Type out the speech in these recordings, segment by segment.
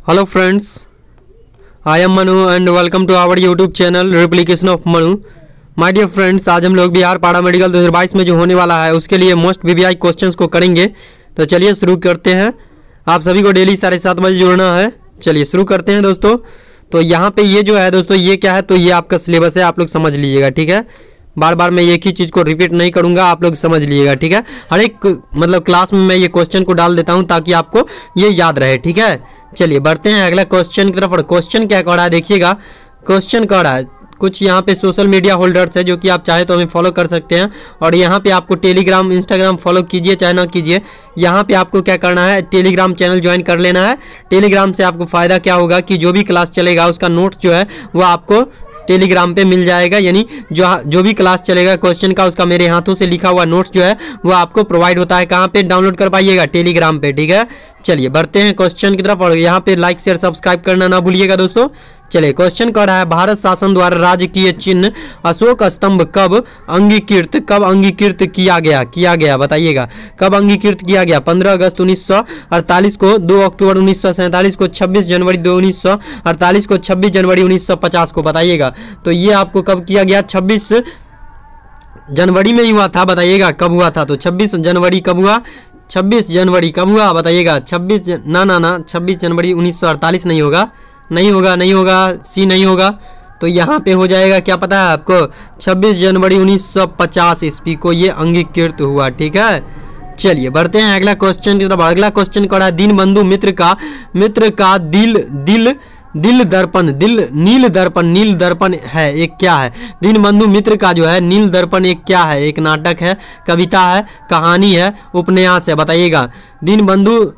Hello friends, I am Manu and welcome to our YouTube channel replication of Manu. My dear friends, आज हम लोग बिहार पारा medical 2022 में जो होने वाला है उसके लिए मोस्ट वीवीआई क्वेश्चंस को करेंगे। तो चलिए शुरू करते हैं। आप सभी को डेली 7:30 बजे जुड़ना है। चलिए शुरू करते हैं दोस्तों। तो यहाँ पे ये जो है दोस्तों, ये क्या है, तो ये आपका सिलेबस है, आप लोग समझ लीजिएगा, ठीक है। बार बार मैं एक ही चीज़ को रिपीट नहीं करूँगा, आप लोग समझ लीजिएगा, ठीक है। हर एक मतलब क्लास में मैं ये क्वेश्चन को डाल देता हूँ ताकि आपको ये याद रहे, ठीक है। चलिए बढ़ते हैं अगला क्वेश्चन की तरफ। और क्वेश्चन क्या कह रहा है देखिएगा। क्वेश्चन कह रहा है कुछ यहाँ पे सोशल मीडिया होल्डर्स है जो कि आप चाहे तो हमें फॉलो कर सकते हैं। और यहाँ पे आपको टेलीग्राम इंस्टाग्राम फॉलो कीजिए चाहे ना कीजिए, यहाँ पे आपको क्या करना है, टेलीग्राम चैनल ज्वाइन कर लेना है। टेलीग्राम से आपको फ़ायदा क्या होगा कि जो भी क्लास चलेगा उसका नोट्स जो है वो आपको टेलीग्राम पे मिल जाएगा। यानी जो भी क्लास चलेगा क्वेश्चन का, उसका मेरे हाथों से लिखा हुआ नोट्स जो है वो आपको प्रोवाइड होता है। कहाँ पे डाउनलोड कर पाइएगा? टेलीग्राम पे, ठीक है। चलिए बढ़ते हैं क्वेश्चन की तरफ। और यहाँ पे लाइक शेयर सब्सक्राइब करना ना भूलिएगा दोस्तों। चलिए क्वेश्चन कर रहा है, भारत शासन द्वारा राजकीय चिन्ह अशोक स्तंभ कब अंगीकृत किया गया बताइएगा। कब अंगीकृत किया गया? 15 अगस्त 1948 को, 2 अक्टूबर 1947 को, 26 जनवरी 1948 को, 26 जनवरी 1950 को बताइएगा। तो ये आपको कब किया गया? 26 जनवरी में ही हुआ था, बताइएगा कब हुआ था। तो 26 जनवरी कब हुआ? 26 जनवरी कब हुआ बताइएगा। 26 जनवरी 1948 नहीं होगा, सी नहीं होगा। तो यहाँ पे हो जाएगा, क्या पता है आपको, 26 जनवरी 1950 ईस्वी को ये अंगीकृत हुआ, ठीक है। चलिए बढ़ते हैं अगला क्वेश्चन की तरफ। अगला क्वेश्चन करा है, दीनबंधु मित्र का नील दर्पण है एक क्या है? दीनबंधु मित्र का जो है नील दर्पण एक क्या है? एक नाटक है, कविता है, कहानी है, उपन्यास है, बताइएगा। दीनबंधु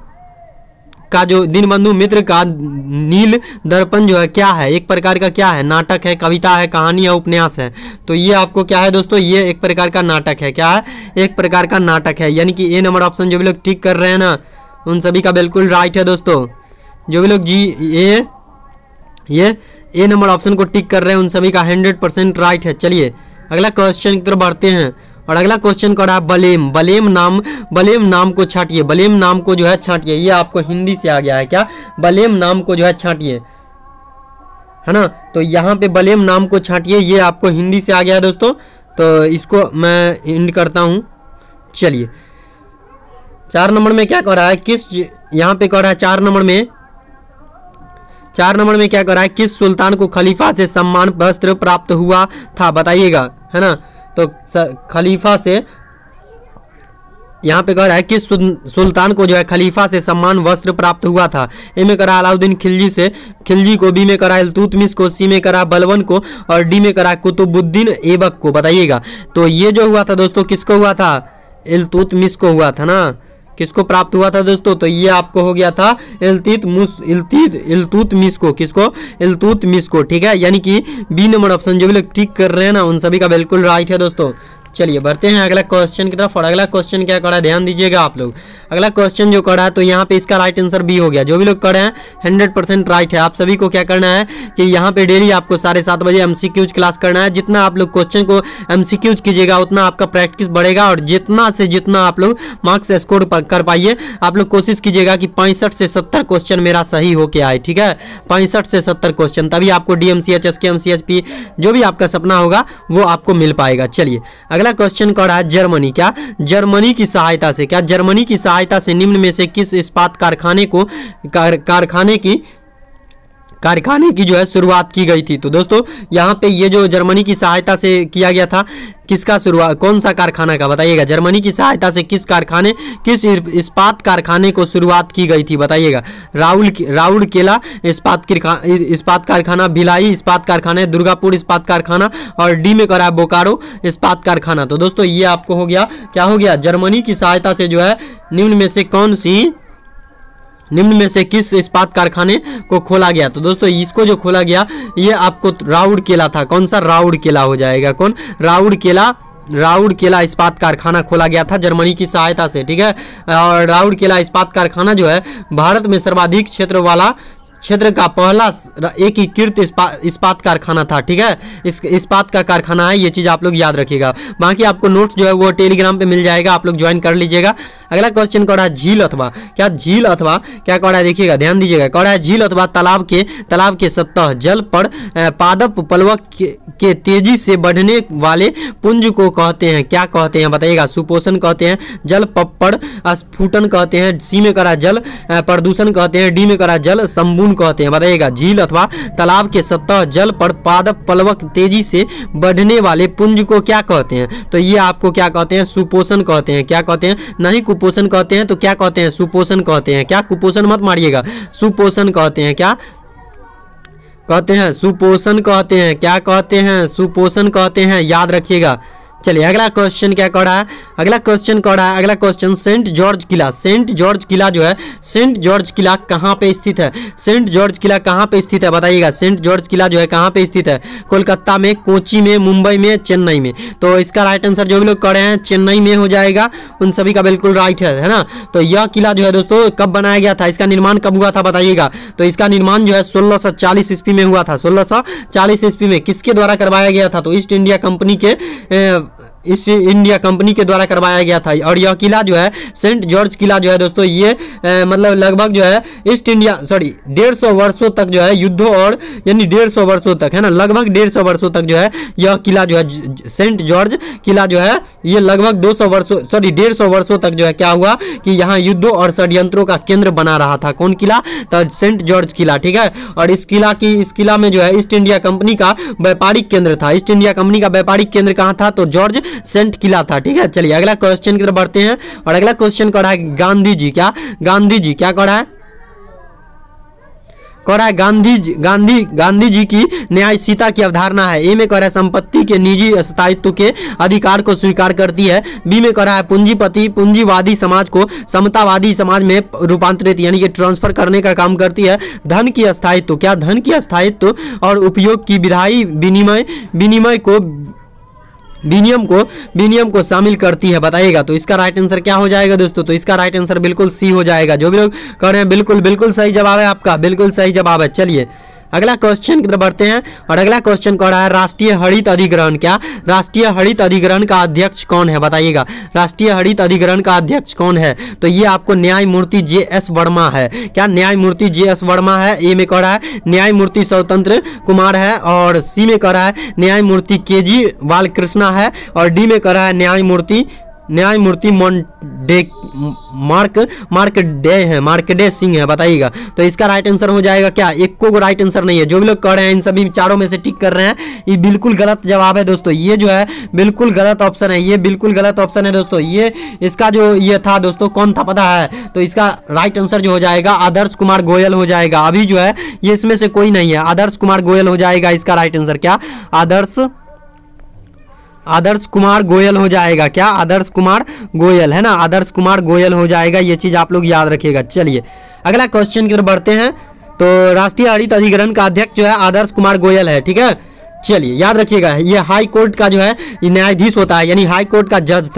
मित्र का नील दर्पण जो है क्या है? एक प्रकार का क्या है? नाटक है, कविता है, कहानी है, उपन्यास है। तो ये आपको क्या है दोस्तों, ये एक प्रकार का नाटक है। क्या है? एक प्रकार का नाटक है। यानी कि ए नंबर ऑप्शन जो भी लोग टिक कर रहे हैं ना, उन सभी का बिल्कुल राइट है दोस्तों। जो भी लोग ये ए नंबर ऑप्शन को टिक कर रहे हैं उन सभी का 100% राइट है। चलिए अगला क्वेश्चन की तरफ बढ़ते हैं। और अगला क्वेश्चन कर रहा है, बलेम नाम को छांटिए। बलेम नाम को जो है छांटिए, ये आपको हिंदी से आ गया है। क्या? बलेम नाम को जो है छांटिए, है ना। तो यहाँ पे बलेम नाम को छांटिए, ये आपको हिंदी से आ गया है दोस्तों। तो इसको मैं इंड करता हूँ। चलिए 4 नंबर में क्या कर रहा है, यहाँ पे कर रहा है 4 नंबर में क्या कर रहा है, किस सुल्तान को खलीफा से सम्मान वस्त्र प्राप्त हुआ था बताइएगा, है ना। तो खलीफा से यहाँ पे कह रहा है कि सुल्तान को जो है खलीफा से सम्मान वस्त्र प्राप्त हुआ था। ए में करा अलाउद्दीन खिलजी को, बी में करा इल्तुतमिश को, सी में करा बलबन को, और डी में करा कुतुबुद्दीन ऐबक को बताइएगा। तो ये जो हुआ था दोस्तों, किसको हुआ था? इल्तुतमिश को हुआ था ना। किसको प्राप्त हुआ था दोस्तों? तो ये आपको हो गया था इल्तुतमिश को। किसको? इल्तुतमिश को, ठीक है। यानी कि बी नंबर ऑप्शन जो भी लोग टिक कर रहे हैं ना, उन सभी का बिल्कुल राइट है दोस्तों। चलिए बढ़ते हैं अगला क्वेश्चन की तरफ। और अगला क्वेश्चन क्या करा है, ध्यान दीजिएगा आप लोग। अगला क्वेश्चन जो करा है, तो यहाँ पे इसका राइट आंसर बी हो गया। जो भी लोग कर रहे हैं 100% राइट है। आप सभी को क्या करना है कि यहाँ पे डेली आपको 7:30 बजे MCQs क्लास करना है। जितना आप लोग क्वेश्चन को MCQs कीजिएगा उतना आपका प्रैक्टिस बढ़ेगा, और जितना से जितना आप लोग मार्क्स स्कोर कर पाइए। आप लोग कोशिश कीजिएगा कि 65 से 70 क्वेश्चन मेरा सही होके आए, ठीक है। 65 से 70 क्वेश्चन, तभी आपको DMCH SKM CHP जो भी आपका सपना होगा वो आपको मिल पाएगा। चलिए अगला क्वेश्चन कर रहा है, जर्मनी जर्मनी की सहायता से निम्न में से किस इस्पात कारखाने की जो है शुरुआत की गई थी? तो दोस्तों यहाँ पे ये जो जर्मनी की सहायता से किया गया था, किसका शुरुआत, कौन सा कारखाना का बताइएगा। जर्मनी की सहायता से किस इस्पात कारखाने को शुरुआत की गई थी बताइएगा। राउरकेला इस्पात कारखाना, भिलाई इस्पात कारखाना, दुर्गापुर इस्पात कारखाना, और डी में करा बोकारो इस्पात कारखाना। तो दोस्तों ये आपको हो गया, क्या हो गया, जर्मनी की सहायता से जो है निम्न में से किस इस्पात कारखाने को खोला गया? तो दोस्तों इसको जो खोला गया ये आपको राउरकेला था। कौन सा? राउरकेला हो जाएगा। कौन? राउरकेला इस्पात कारखाना खोला गया था जर्मनी की सहायता से, ठीक है। और राउरकेला इस्पात कारखाना जो है भारत में सर्वाधिक क्षेत्र क्षेत्र का पहला एकीकृत इस्पात कारखाना था। ठीक है, इस इस्पात का कारखाना है, ये चीज़ आप लोग याद रखिएगा। बाकी आपको नोट्स जो है वो टेलीग्राम पे मिल जाएगा, आप लोग ज्वाइन कर लीजिएगा। अगला क्वेश्चन कह रहा है झील अथवा क्या, झील अथवा क्या कह रहा है, देखिएगा ध्यान दीजिएगा। कह रहा है झील अथवा तालाब के सतह जल पर पादप प्लवक के तेजी से बढ़ने वाले पुंज को कहते हैं, क्या कहते हैं बताइएगा। सुपोषण कहते हैं, जल पपड़ स्फुटन कहते हैं, सी में करा जल प्रदूषण कहते हैं, डी में करा जल संबून कहते हैं, बताइएगा। झील अथवा तालाब के सतह जल पर पादप प्लवक तेजी से बढ़ने वाले पुंज को क्या कहते हैं, तो ये आपको क्या कहते हैं, सुपोषण कहते हैं। क्या कहते हैं, नहीं कुपोषण कहते हैं, तो क्या कहते हैं, सुपोषण कहते हैं। क्या कुपोषण मत मारिएगा, सुपोषण कहते हैं। क्या कहते हैं, सुपोषण कहते हैं। क्या कहते हैं, सुपोषण कहते हैं, याद रखिएगा। चलिए अगला क्वेश्चन क्या कह रहा है, अगला क्वेश्चन कह रहा है, अगला क्वेश्चन सेंट जॉर्ज किला, सेंट जॉर्ज किला जो है, सेंट जॉर्ज किला कहाँ पे स्थित है, सेंट जॉर्ज किला कहाँ पे स्थित है बताइएगा। सेंट जॉर्ज किला जो है कहाँ पे स्थित है, कोलकाता में, कोची में, मुंबई में, चेन्नई में। तो इसका राइट आंसर जो भी लोग कर रहे हैं चेन्नई में हो जाएगा, उन सभी का बिल्कुल राइट है ना। तो यह किला जो है दोस्तों कब बनाया गया था, इसका निर्माण कब हुआ था बताइएगा। तो इसका निर्माण जो है 1640 ईस्वी में हुआ था, 1640 ईस्वी में। किसके द्वारा करवाया गया था, तो ईस्ट इंडिया कंपनी के द्वारा करवाया गया था। और यह किला जो है सेंट जॉर्ज किला जो है दोस्तों, ये मतलब लगभग जो है ईस्ट इंडिया 150 वर्षों तक जो है युद्धों और यानी 150 वर्षों तक है ना, लगभग 150 वर्षों तक जो है यह किला जो है सेंट जॉर्ज किला जो है ये लगभग 150 वर्षों तक जो है क्या हुआ कि यहाँ युद्धों और षड्यंत्रों का केंद्र बना रहा था। कौन किला, तो सेंट जॉर्ज किला। ठीक है, और इस किला में जो है ईस्ट इंडिया कंपनी का व्यापारिक केंद्र था। ईस्ट इंडिया कंपनी का व्यापारिक केंद्र कहाँ था, तो जॉर्ज सेंट किला था। ठीक है, चलिए अगला क्वेश्चन की तरफ बढ़ते हैं। और अगला क्वेश्चन कह रहा है गांधी जी क्या, गांधी जी क्या कह रहा है, कह रहा है गांधी जी की न्यायशीलता की अवधारणा है। ए में कह रहा है संपत्ति के निजी स्थायित्व के अधिकार को स्वीकार करती है। बी में कह रहा है पूंजीवादी समाज को समतावादी समाज में रूपांतरित यानी कि ट्रांसफर करने का काम करती है। धन की स्थायित्व क्या, धन की स्थायित्व और उपयोग की विधायी विनियम को शामिल करती है बताइएगा। तो इसका राइट आंसर क्या हो जाएगा दोस्तों, तो इसका राइट आंसर बिल्कुल सी हो जाएगा। जो भी लोग कह रहे हैं बिल्कुल सही जवाब है आपका, बिल्कुल सही जवाब है। चलिए अगला क्वेश्चन की तरफ बढ़ते हैं। और अगला क्वेश्चन कह रहा है राष्ट्रीय हरित अधिग्रहण क्या, राष्ट्रीय हरित अधिग्रहण का अध्यक्ष कौन है बताइएगा। राष्ट्रीय हरित अधिग्रहण का अध्यक्ष कौन है, तो ये आपको न्यायमूर्ति JS वर्मा है। क्या न्यायमूर्ति JS वर्मा है। ए में कह रहा है न्यायमूर्ति स्वतंत्र कुमार है, और सी में कह रहा है न्यायमूर्ति KG बालकृष्णा है, और डी में कह रहा है न्यायमूर्ति मार्कंडेय सिंह है बताइएगा। तो इसका राइट आंसर हो जाएगा क्या, एक को राइट आंसर नहीं है। जो भी लोग कह रहे हैं इन सभी चारों में से टिक कर रहे हैं, ये बिल्कुल गलत जवाब है दोस्तों। ये जो है बिल्कुल गलत ऑप्शन है, ये बिल्कुल गलत ऑप्शन है दोस्तों। ये इसका जो ये था दोस्तों कौन था पता है, तो इसका राइट आंसर जो हो जाएगा आदर्श कुमार गोयल हो जाएगा। अभी जो है ये इसमें से कोई नहीं है, आदर्श कुमार गोयल हो जाएगा इसका राइट आंसर। क्या आदर्श कुमार गोयल हो जाएगा। क्या आदर्श कुमार गोयल है ना, आदर्श कुमार गोयल हो जाएगा, ये चीज आप लोग याद रखिएगा। चलिए अगला क्वेश्चन की तरफ बढ़ते हैं। तो राष्ट्रीय हरित अधिग्रहण का अध्यक्ष जो है आदर्श कुमार गोयल है। ठीक है, चलिए याद रखिएगा ये हाई कोर्ट का जो है न्यायाधीश होता है, यानी हाई कोर्ट का जज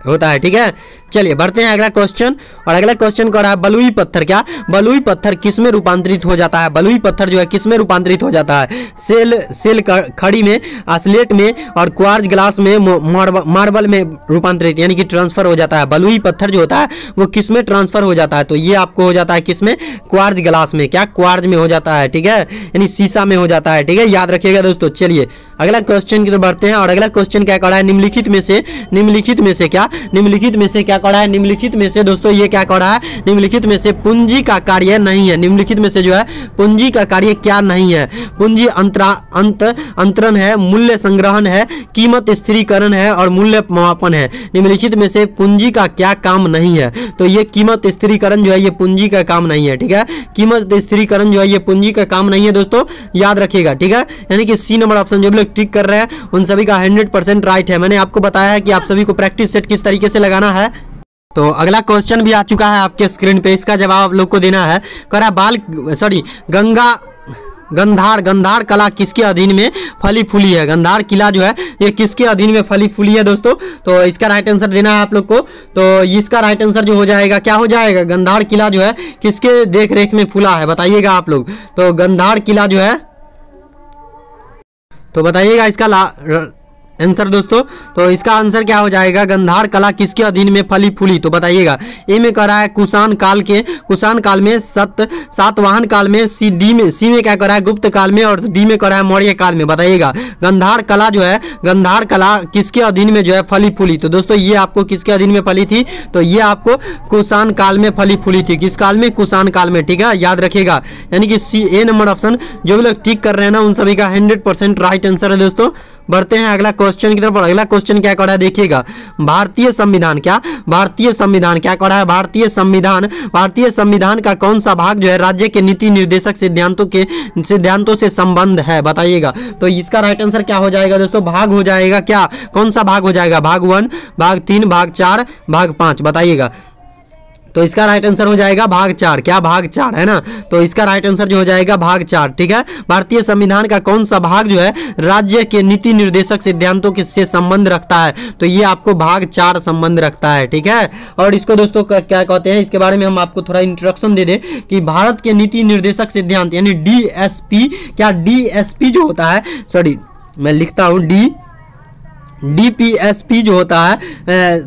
होता है। ठीक है, चलिए बढ़ते हैं अगला क्वेश्चन। और अगला क्वेश्चन कह रहा है बलुई पत्थर क्या, बलुई पत्थर किस में रूपांतरित हो जाता है, बलुई पत्थर जो है किस में रूपांतरित हो जाता है। सेल खड़ी में, स्लेट में, और क्वार्ज ग्लास में, मार्बल में रूपांतरित यानी कि ट्रांसफर हो जाता है। बलुई पत्थर जो होता है वो किस में ट्रांसफर हो जाता है, तो ये आपको हो जाता है किस में, क्वार्ज ग्लास में। क्या क्वार्ज में हो जाता है। ठीक है, यानी शीशा में हो जाता है। ठीक है, याद रखिएगा दोस्तों। चलिए अगला क्वेश्चन की तरफ बढ़ते हैं। और अगला क्वेश्चन क्या करा है, निम्नलिखित में से क्या करा है, निम्नलिखित में से दोस्तों ये क्या करा है, निम्नलिखित में से पूंजी का कार्य नहीं है। निम्नलिखित में से जो है पूंजी का कार्य क्या नहीं है, पूंजी अंतरण है, मूल्य संग्रहण है, कीमत स्थिरीकरण है, और मूल्य मापन है। निम्नलिखित में से पूंजी का क्या काम नहीं है, तो ये कीमत स्थिरीकरण जो है ये पूंजी का काम नहीं है। ठीक है, कीमत स्थिरीकरण जो है ये पूंजी का काम नहीं है दोस्तों, याद रखिएगा। ठीक है, यानी कि सी नंबर ऑप्शन जो भी लोग टिक कर रहे हैं उन सभी का 100% राइट है। मैंने आपको बताया है कि आप सभी को प्रैक्टिस सेट किस तरीके से लगाना है। तो अगला क्वेश्चन भी आ चुका है आपके स्क्रीन पे, इसका जवाब आप लोग को देना है। कह रहा गंधार, गंधार कला किसके अधीन में फली फूली है? गंधार किला जो है ये किसके अधीन में फली फूली है दोस्तों? तो इसका राइट आंसर देना है आप लोग को। तो इसका राइट आंसर जो हो जाएगा क्या हो जाएगा? गंधार किला जो है किसके देख रेख में फूला है बताइएगा आप लोग। तो गंधार किला जो है, तो बताइएगा इसका आंसर दोस्तों। तो इसका आंसर क्या हो जाएगा? गंधार कला किसके अधीन में फली फूली? तो बताइएगा। ए में कह रहा है कुषाण काल के, कुषाण काल में, सातवाहन काल में, सी में क्या कह रहा है? गुप्त काल में, और डी में कह रहा है मौर्य काल में। बताइएगा गंधार कला जो है, गंधार कला किसके अधीन में जो है फली फूली? तो दोस्तों ये आपको किसके अधीन में फली थी? तो ये आपको कुषाण काल में फली फूली थी। किस काल में? कुषाण काल में। ठीक है, याद रखिएगा। यानी कि सी ए नंबर ऑप्शन जो भी लोग टिक कर रहे हैं ना उन सभी का 100% राइट आंसर है दोस्तों। बढ़ते हैं अगला क्वेश्चन की तरफ। अगला क्वेश्चन क्या कह रहा है देखिएगा। भारतीय संविधान क्या, भारतीय संविधान क्या कह रहा है? भारतीय संविधान, भारतीय संविधान का कौन सा भाग जो है राज्य के नीति निर्देशक सिद्धांतों से संबंध है? बताइएगा। तो इसका राइट आंसर क्या हो जाएगा दोस्तों? भाग हो जाएगा क्या? कौन सा भाग हो जाएगा? भाग 1, भाग 3, भाग 4, भाग 5। बताइएगा। तो इसका राइट आंसर हो जाएगा भाग 4। क्या? भाग 4 है ना। तो इसका राइट आंसर जो हो जाएगा भाग 4। ठीक है, भारतीय संविधान का कौन सा भाग जो है राज्य के नीति निर्देशक सिद्धांतों से संबंध रखता है? तो ये आपको भाग 4 संबंध रखता है। ठीक है, और इसको दोस्तों क्या कहते हैं, इसके बारे में हम आपको थोड़ा इंट्रोडक्शन दे दें कि भारत के नीति निर्देशक सिद्धांत यानी DSP, क्या DSP जो होता है, सॉरी मैं लिखता हूँ DPSP जो होता है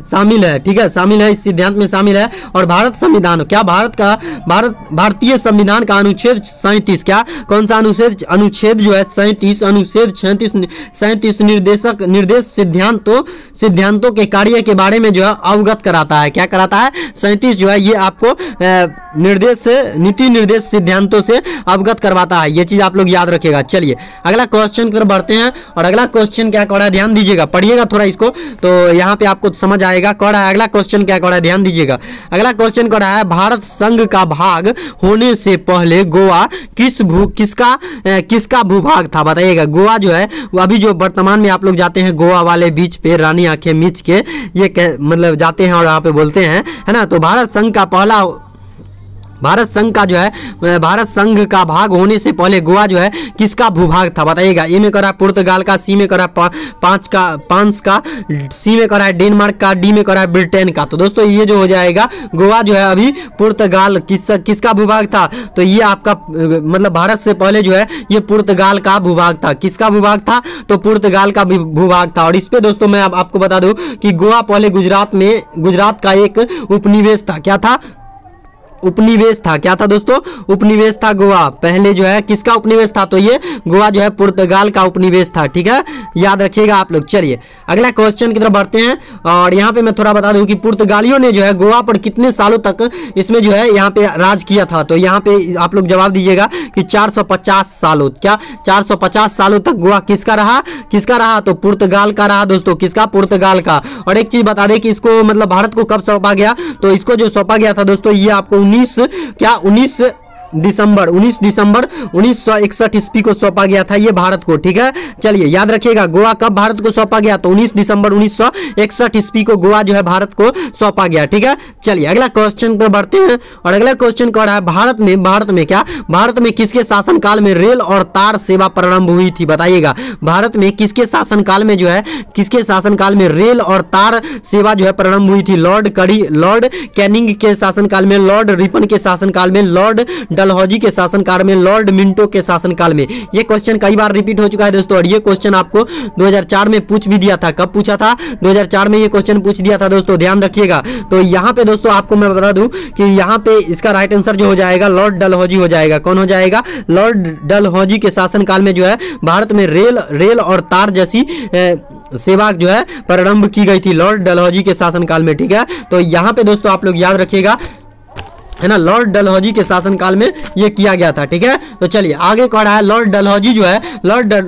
शामिल है। ठीक है, शामिल है, इस सिद्धांत में शामिल है। और भारत संविधान क्या? भारतीय संविधान का अनुच्छेद 37 क्या? कौन सा अनुच्छेद जो है 37, अनुच्छेद 37 निर्देश सिद्धांतों के कार्य के बारे में जो है अवगत कराता है। क्या कराता है? 37 जो है ये आपको नीति निर्देश सिद्धांतों से अवगत करवाता है। ये चीज आप लोग याद रखिएगा। चलिए अगला क्वेश्चन की तरफ बढ़ते हैं। और अगला क्वेश्चन क्या कह रहा है ध्यान दीजिएगा, पढ़िएगा थोड़ा इसको, तो यहाँ पे आपको समझ आएगा। कह रहा है अगला क्वेश्चन क्या कह रहा है, ध्यान दीजिएगा। अगला क्वेश्चन कह रहा है भारत संघ का भाग होने से पहले गोवा किसका भूभाग था? बताइएगा। गोवा जो है अभी जो वर्तमान में आप लोग जाते हैं गोवा वाले बीच पे रानी आंखें मीच के ये मतलब जाते हैं और यहाँ पे बोलते हैं, है ना। तो भारत संघ का जो है भारत संघ का भाग होने से पहले गोवा जो है किसका भूभाग था? बताइएगा। ए में करा पुर्तगाल का, सी में करा फ्रांस का, सी में करा डेनमार्क का, डी में करा ब्रिटेन का। तो दोस्तों ये जो हो जाएगा गोवा जो है अभी पुर्तगाल किसका भूभाग था? तो ये आपका मतलब भारत से पहले जो है ये पुर्तगाल का भूभाग था। किसका भूभाग था? तो पुर्तगाल का भूभाग था। और इस पे दोस्तों मैं आपको बता दूं कि गोवा पहले गुजरात का एक उपनिवेश था। क्या था? उपनिवेश था। क्या था दोस्तों? उपनिवेश था। गोवा पहले जो है किसका उपनिवेश था? तो ये गोवा जो है पुर्तगाल का उपनिवेश था। ठीक है, याद रखिएगा आप लोग। चलिए अगला क्वेश्चन की तरफ बढ़ते हैं। और यहाँ पे मैं थोड़ा बता दूं कि पुर्तगालियों ने जो है गोवा पर कितने सालों तक इसमें जो है यहाँ पे राज किया था? तो यहाँ पे आप लोग जवाब दीजिएगा कि 450 सालों। क्या 450 सालों तक गोवा किसका रहा? तो पुर्तगाल का रहा दोस्तों। किसका? पुर्तगाल का। और एक चीज बता दें कि इसको मतलब भारत को कब सौंपा गया? तो इसको जो सौंपा गया था दोस्तों ये आपको 19 दिसंबर 1961 ईस्वी को सौंपा गया था ये भारत को। ठीक है, चलिए याद रखिएगा गोवा कब भारत को सौंपा गया? तो 19 दिसंबर 1961 ईस्वी को गोवा जो है भारत को सौंपा गया। ठीक है, चलिए अगला क्वेश्चन पर बढ़ते हैं। और अगला क्वेश्चन कह रहा है भारत में किसके शासनकाल में रेल और तार सेवा प्रारंभ हुई थी? बताइएगा। भारत में किसके शासनकाल में जो है रेल और तार सेवा जो है प्रारंभ हुई थी? लॉर्ड कैनिंग के शासनकाल में, लॉर्ड रिपन के शासनकाल में, लॉर्ड डलहौजी के शासनकाल में, लॉर्ड मिंटो के शासनकाल में। ये क्वेश्चन कई बार रिपीट हो चुका है दोस्तों। और ये क्वेश्चन आपको 2004 में पूछ भी दिया था। कब पूछा था? 2004 में ये क्वेश्चन पूछ दिया था दोस्तों, ध्यान रखिएगा। तो यहाँ पे दोस्तों आपको मैं बता दूं कि यहाँ पे इसका राइट आंसर जो हो जाएगा लॉर्ड डलहौजी हो जाएगा। कौन हो जाएगा? लॉर्ड डलहौजी के शासनकाल में जो है भारत में रेल और तार जैसी सेवा जो है प्रारंभ की गई थी लॉर्ड डलहौजी के शासनकाल में। ठीक है, तो यहाँ पे दोस्तों आप लोग याद रखिएगा, है ना, लॉर्ड डलहौजी के शासनकाल में ये किया गया था। ठीक है, तो चलिए आगे कह रहा है लॉर्ड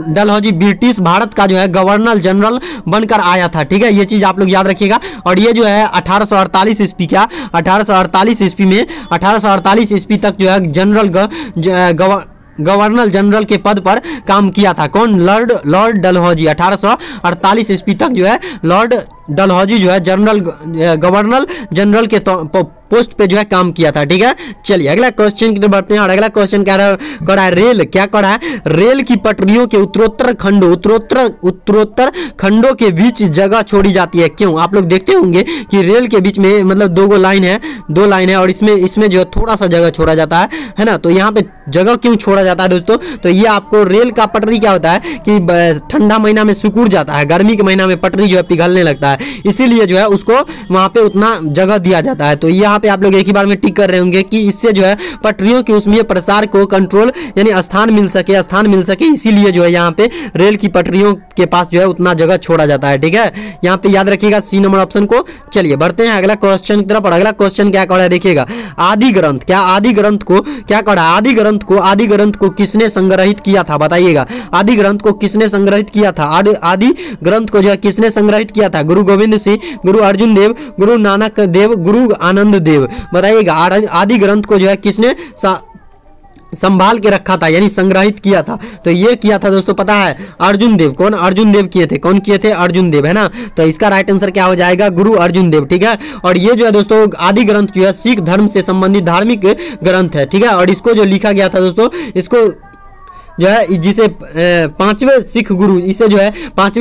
डलहौजी ब्रिटिश भारत का जो है गवर्नर जनरल बनकर आया था। ठीक है, ये चीज आप लोग याद रखिएगा। और ये जो है 1848 ईस्वी 1848 ईस्वी तक जो है गवर्नर जनरल के पद पर काम किया था। कौन? लॉर्ड डलहौजी। 1848 ईस्वी तक जो है लॉर्ड डलहौजी जो है गवर्नर जनरल के पोस्ट पे जो है काम किया था। ठीक है, चलिए अगला क्वेश्चन की तरफ बढ़ते हैं। और अगला क्वेश्चन क्या रहा है, रेल क्या करा है, रेल की पटरियों के उत्तरोत्तर खंडों के बीच जगह छोड़ी जाती है, क्यों? आप लोग देखते होंगे कि रेल के बीच में मतलब दो लाइन है और इसमें जो है थोड़ा सा जगह छोड़ा जाता है ना। तो यहाँ पे जगह क्यों छोड़ा जाता है दोस्तों? तो ये आपको रेल का पटरी क्या होता है कि ठंडा महीना में सिकुड़ जाता है, गर्मी के महीना में पटरी जो है पिघलने लगता है, इसीलिए जो है उसको वहां पे उतना जगह दिया जाता है। तो यहाँ पे आप लोग एक ही बार में टिक कर रहे होंगे कि इससे जो है पटरियों के उसमें प्रसार को कंट्रोल यानी स्थान मिल सके, इसीलिए जो है यहाँ पे रेल की पटरियों के पास जो है उतना जगह छोड़ा जाता है। ठीक है, यहाँ पे याद रखिएगा सी नंबर ऑप्शन को। चलिए बढ़ते हैं अगला क्वेश्चन की तरफ। और अगला क्वेश्चन क्या कह रहा है देखिएगा, आदि ग्रंथ को किसने संग्रहित किया था, बताइएगा। आदि ग्रंथ को किसने संग्रहित किया था? आदि ग्रंथ को जो है किसने संग्रहित किया था? गुरु गोविंद सिंह, गुरु अर्जुन देव, गुरु नानक देव, गुरु आनंद देव, बताइएगा। आदि ग्रंथ को जो है किसने संभाल के रखा था यानी संग्रहित किया था? तो ये किया था दोस्तों, पता है, अर्जुन देव। कौन? अर्जुन देव किए थे। कौन किए थे? अर्जुन देव, है ना। तो इसका राइट आंसर क्या हो जाएगा? गुरु अर्जुन देव। ठीक है, और ये जो है दोस्तों आदि ग्रंथ जो है सिख धर्म से संबंधित धार्मिक ग्रंथ है। ठीक है, और इसको जो लिखा गया था दोस्तों, इसको जो है जिसे पांचवें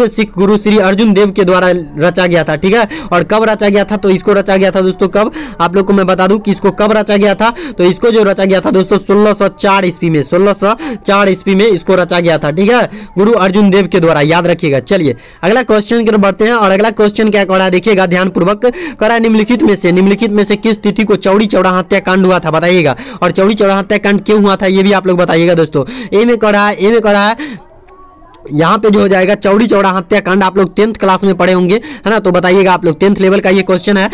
सिख गुरु श्री अर्जुन देव के द्वारा रचा गया था। ठीक है, और कब रचा गया था? तो इसको रचा गया था दोस्तों कब, आप लोग को मैं बता दूं कि इसको कब रचा गया था। तो इसको जो रचा गया था दोस्तों 1604 ईस्वी में, 1604 ईस्वी में इसको रचा गया था। ठीक है, गुरु अर्जुन देव के द्वारा, याद रखिएगा। चलिए अगला क्वेश्चन की तरफ बढ़ते हैं। और अगला क्वेश्चन क्या कह रहा है देखिएगा, ध्यानपूर्वक करा है, निम्नलिखित में से किस तिथि को चौड़ी चौड़ा हत्याकांड हुआ था, बताइएगा। और चौड़ी चौड़ा हत्याकांड क्यों हुआ था ये भी आप लोग बताइएगा दोस्तों। ए में कह रहा है यहाँ पे जो हो जाएगा चौड़ी चौड़ा हत्याकांड, आप लोग 10th क्लास में पढ़े होंगे, है ना। तो बताइएगा आप लोग, 10th लेवल का ये क्वेश्चन है।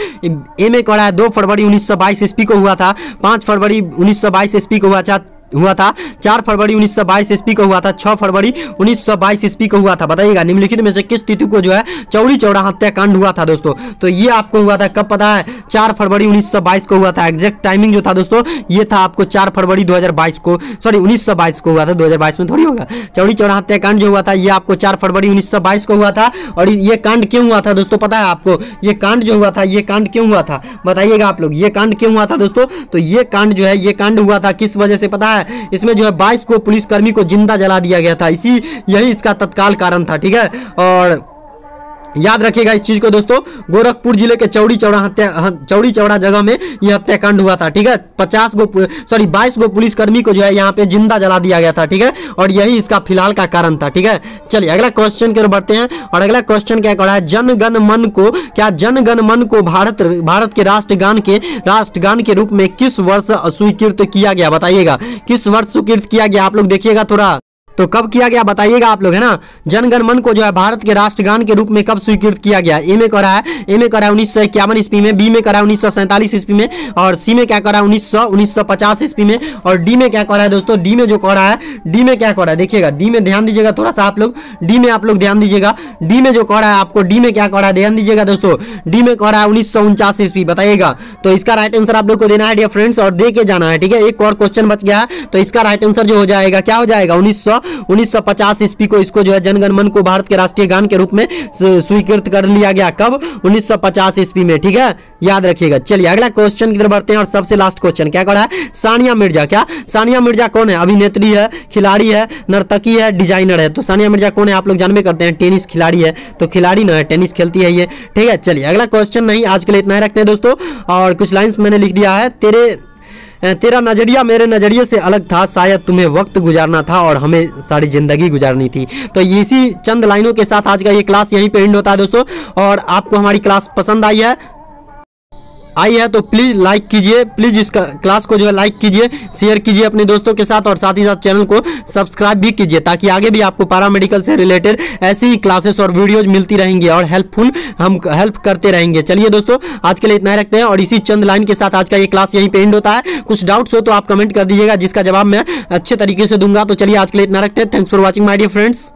ए में कह रहा है 2 फरवरी 1922 ईस्वी को हुआ था, 5 फरवरी 1922 ईस्वी को हुआ था, 4 फरवरी 1922 ईस्वी को हुआ था, 6 फरवरी 1922 ईस्वी को हुआ था, बताइएगा। निम्नलिखित में से किस तिथि को जो है चौड़ी चौड़ा हत्याकांड हुआ था दोस्तों? तो ये आपको हुआ था कब, पता है? 4 फरवरी 1922 को हुआ था। एग्जैक्ट टाइमिंग जो था दोस्तों ये था आपको 4 फरवरी 2022 को, सॉरी 1922 को हुआ था, 2022 में थोड़ी होगा। चौड़ी चौड़ा हत्याकांड जो हुआ था ये आपको 4 फरवरी 1922 को हुआ था। और ये कांड क्यों हुआ था दोस्तों, पता है आपको? ये कांड जो हुआ था, ये कांड क्यों हुआ था, बताइएगा आप लोग। ये कांड क्यों हुआ था दोस्तों? तो ये कांड जो है, ये कांड हुआ था किस वजह से, पता है? इसमें जो है 22 को पुलिसकर्मी को जिंदा जला दिया गया था, यही इसका तत्काल कारण था। ठीक है, और याद रखिएगा इस चीज को दोस्तों, गोरखपुर जिले के चौड़ी चौड़ा जगह में यह हत्याकांड हुआ था। ठीक है, 22 गो पुलिसकर्मी को जो है यहाँ पे जिंदा जला दिया गया था। ठीक है, और यही इसका फिलहाल का कारण था। ठीक है, चलिए अगला क्वेश्चन की ओर बढ़ते हैं। और अगला क्वेश्चन क्या कह रहा है, जनगण मन को भारत के राष्ट्रगान के रूप में किस वर्ष स्वीकृत किया गया, बताइएगा। किस वर्ष स्वीकृत किया गया, आप लोग देखिएगा थोड़ा। तो कब किया गया बताइएगा आप लोग, है ना। जनगण मन को जो है भारत के राष्ट्रगान के रूप में कब स्वीकृत किया गया? ए में करा है 1951 ईस्वी में, बी में करा है 1947 ईस्वी में, और सी में क्या करा है 1950 ईस्वी में, और डी में क्या करा है दोस्तों? डी में जो करा है, डी में क्या करा है देखिएगा, डी में ध्यान दीजिएगा थोड़ा सा आप लोग, डी में आप लोग ध्यान दीजिएगा। डी में जो करा है आपको, डी में क्या करा है ध्यान दीजिएगा दोस्तों, डी में करा है 1949 ईस्वी, बताइएगा। तो इसका राइट आंसर आप लोग को देना है डियर फ्रेंड्स, और दे के जाना है। ठीक है, एक और क्वेश्चन बच गया है, तो इसका राइट आंसर जो हो जाएगा क्या हो जाएगा, 1950 ईस्वी को इसको जो है जनगण मन को भारत के राष्ट्रीय गान के रूप में स्वीकृत कर लिया गया। कब? 1950 ईस्वी में। ठीक है, याद रखिएगा। चलिए अगला क्वेश्चन की तरफ बढ़ते हैं। और सबसे लास्ट क्वेश्चन क्या कर रहा है, सानिया मिर्जा। क्या सानिया मिर्जा कौन है? अभिनेत्री है, खिलाड़ी है, नर्तकी है, डिजाइनर है। तो सानिया मिर्जा कौन है आप लोग जानबे करते हैं, टेनिस खिलाड़ी है। तो खिलाड़ी ना है, टेनिस खेलती है ये। ठीक है, चलिए अगला क्वेश्चन नहीं, आज के लिए इतना ही रखते हैं दोस्तों। और कुछ लाइन्स मैंने लिख दिया है, तेरा नजरिया मेरे नजरिए से अलग था, शायद तुम्हें वक्त गुजारना था और हमें सारी जिंदगी गुजारनी थी। तो इसी चंद लाइनों के साथ आज का ये क्लास यहीं पे एंड होता है दोस्तों। और आपको हमारी क्लास पसंद आई है तो प्लीज़ लाइक कीजिए, प्लीज़ इस क्लास को जो है लाइक कीजिए, शेयर कीजिए अपने दोस्तों के साथ, और साथ ही साथ चैनल को सब्सक्राइब भी कीजिए, ताकि आगे भी आपको पैरामेडिकल से रिलेटेड ऐसी ही क्लासेस और वीडियोज मिलती रहेंगी और हम हेल्प करते रहेंगे। चलिए दोस्तों आज के लिए इतना ही रखते हैं, और इसी चंद लाइन के साथ आज का ये क्लास यहीं पे एंड होता है। कुछ डाउट्स हो तो आप कमेंट कर दीजिएगा, जिसका जवाब मैं अच्छे तरीके से दूंगा। तो चलिए आज के लिए इतना रखते हैं। Thanks for watching my dear friends.